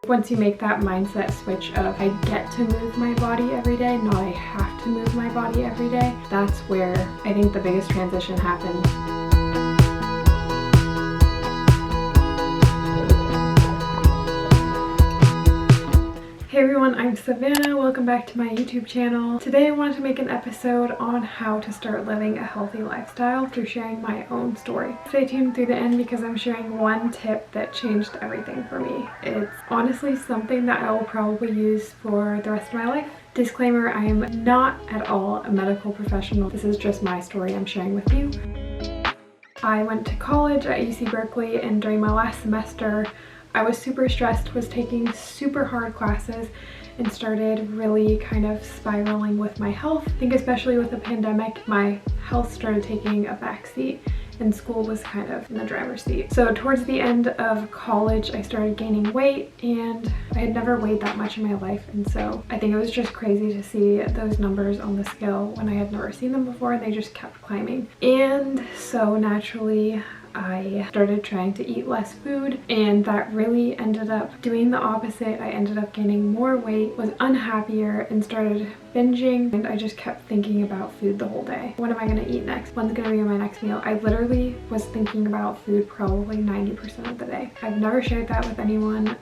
once you make that mindset switch of I get to move my body every day, not I have to move my body every day, that's where I think the biggest transition happens. Hey everyone, I'm Savannah. Welcome back to my YouTube channel. Today I wanted to make an episode on how to start living a healthy lifestyle through sharing my own story. Stay tuned through the end because I'm sharing one tip that changed everything for me. It's honestly something that I will probably use for the rest of my life. Disclaimer, I am not at all a medical professional. This is just my story I'm sharing with you. I went to college at UC Berkeley, and during my last semester I was super stressed, was taking super hard classes, and started really kind of spiraling with my health. I think especially with the pandemic, my health started taking a backseat and school was kind of in the driver's seat. So towards the end of college, I started gaining weight, and I had never weighed that much in my life. And so I think it was just crazy to see those numbers on the scale when I had never seen them before, and they just kept climbing. And so naturally, I started trying to eat less food, and that really ended up doing the opposite. I ended up gaining more weight, was unhappier, and started binging, and I just kept thinking about food the whole day. What am I gonna eat next? When's gonna be my next meal? I literally was thinking about food probably 90% of the day. I've never shared that with anyone.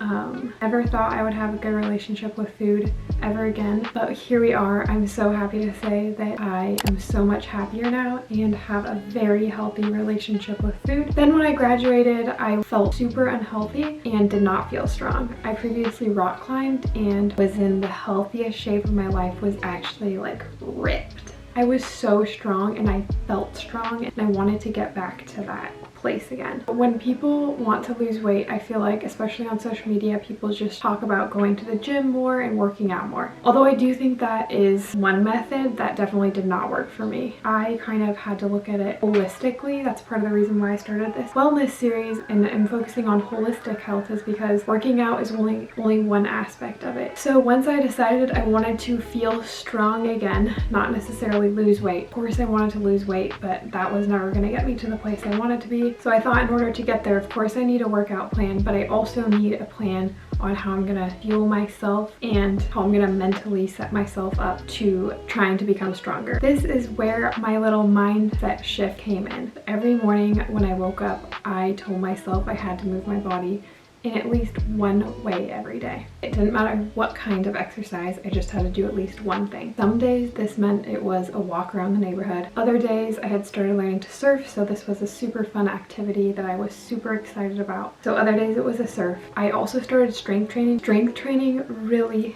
Never thought I would have a good relationship with food ever again, but here we are. I'm so happy to say that I am so much happier now and have a very healthy relationship with food. Then when I graduated, I felt super unhealthy and did not feel strong. I previously rock climbed and was in the healthiest shape of my life, was actually like ripped. I was so strong and I felt strong, and I wanted to get back to that place again. When people want to lose weight, I feel like, especially on social media, people just talk about going to the gym more and working out more. Although I do think that is one method that definitely did not work for me. I kind of had to look at it holistically. That's part of the reason why I started this wellness series, and I'm focusing on holistic health is because working out is only one aspect of it. So once I decided I wanted to feel strong again, not necessarily lose weight. Of course I wanted to lose weight, but that was never going to get me to the place I wanted to be. So I thought in order to get there, of course I need a workout plan, but I also need a plan on how I'm gonna fuel myself and how I'm gonna mentally set myself up to trying to become stronger. This is where my little mindset shift came in. Every morning when I woke up, I told myself I had to move my body in at least one way every day. It didn't matter what kind of exercise, I just had to do at least one thing. Some days this meant it was a walk around the neighborhood. Other days I had started learning to surf, so this was a super fun activity that I was super excited about. So other days it was a surf. I also started strength training. Strength training really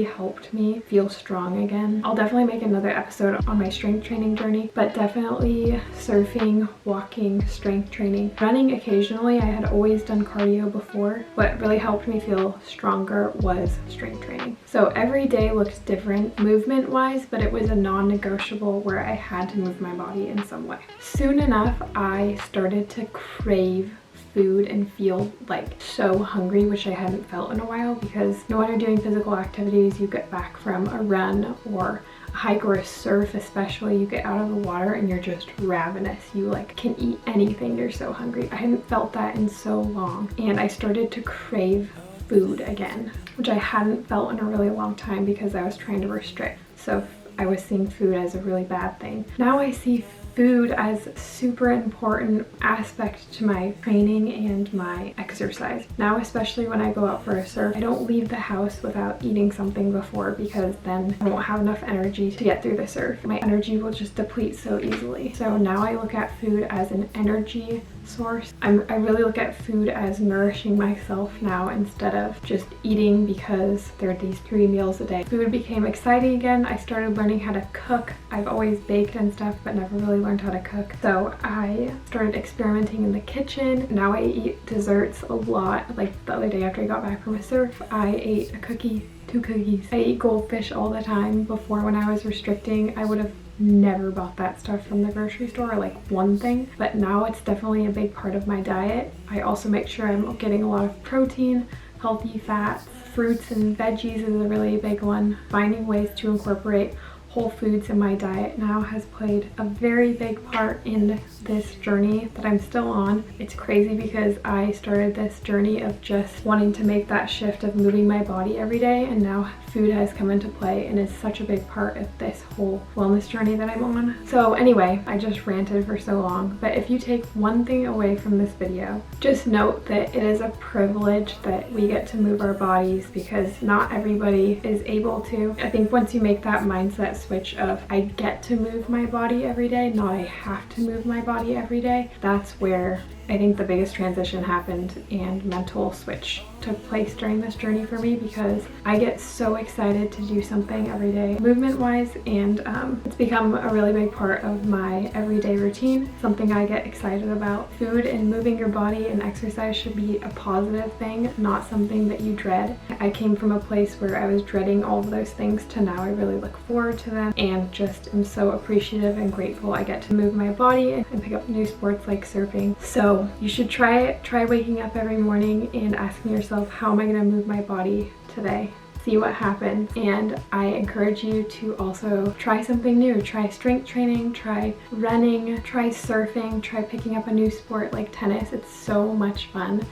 helped me feel strong again. I'll definitely make another episode on my strength training journey, but definitely surfing, walking, strength training. Running occasionally, I had always done cardio before. What really helped me feel stronger was strength training. So every day looked different movement wise, but it was a non-negotiable where I had to move my body in some way. Soon enough, I started to crave food and feel like so hungry, which I hadn't felt in a while, because when you're doing physical activities, you get back from a run or a hike or a surf especially, you get out of the water and you're just ravenous. You like can eat anything, you're so hungry. I hadn't felt that in so long, and I started to crave food again, which I hadn't felt in a really long time because I was trying to restrict. So I was seeing food as a really bad thing. Now I see food as a super important aspect to my training and my exercise. Now, especially when I go out for a surf, I don't leave the house without eating something before, because then I won't have enough energy to get through the surf. My energy will just deplete so easily. So now I look at food as an energy source. I really look at food as nourishing myself now, instead of just eating because there are these 3 meals a day. Food became exciting again. I started learning how to cook. I've always baked and stuff, but never really learned how to cook. So I started experimenting in the kitchen. Now I eat desserts a lot. Like the other day after I got back from a surf, I ate a cookie, 2 cookies. I eat goldfish all the time. Before, when I was restricting, I would have never bought that stuff from the grocery store, or like one thing, but now it's definitely a big part of my diet. I also make sure I'm getting a lot of protein, healthy fats, fruits and veggies is a really big one. Finding ways to incorporate whole foods in my diet now has played a very big part in this journey that I'm still on. It's crazy because I started this journey of just wanting to make that shift of moving my body every day, and now food has come into play and is such a big part of this whole wellness journey that I'm on. So anyway, I just ranted for so long, but if you take one thing away from this video, just note that it is a privilege that we get to move our bodies, because not everybody is able to. I think once you make that mindset switch of I get to move my body every day, not I have to move my body every day, that's where I think the biggest transition happened and mental switch took place during this journey for me, because I get so excited to do something every day movement wise, and it's become a really big part of my everyday routine, something I get excited about. Food and moving your body and exercise should be a positive thing, not something that you dread. I came from a place where I was dreading all of those things to now I really look forward to them, and just am so appreciative and grateful I get to move my body and pick up new sports like surfing. So you should try waking up every morning and asking yourself, how am I going to move my body today? See what happens. And I encourage you to also try something new. Try strength training, try running, try surfing, try picking up a new sport like tennis. It's so much fun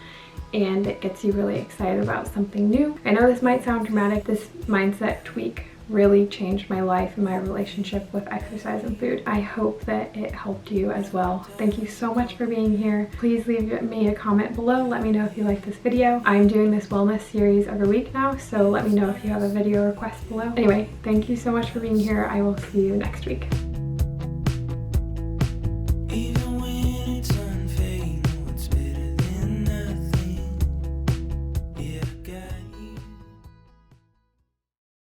and it gets you really excited about something new. I know this might sound dramatic. This mindset tweak really changed my life and my relationship with exercise and food. I hope that it helped you as well. Thank you so much for being here. Please leave me a comment below. Let me know if you like this video. I'm doing this wellness series every week now, so let me know if you have a video request below. Anyway, thank you so much for being here. I will see you next week.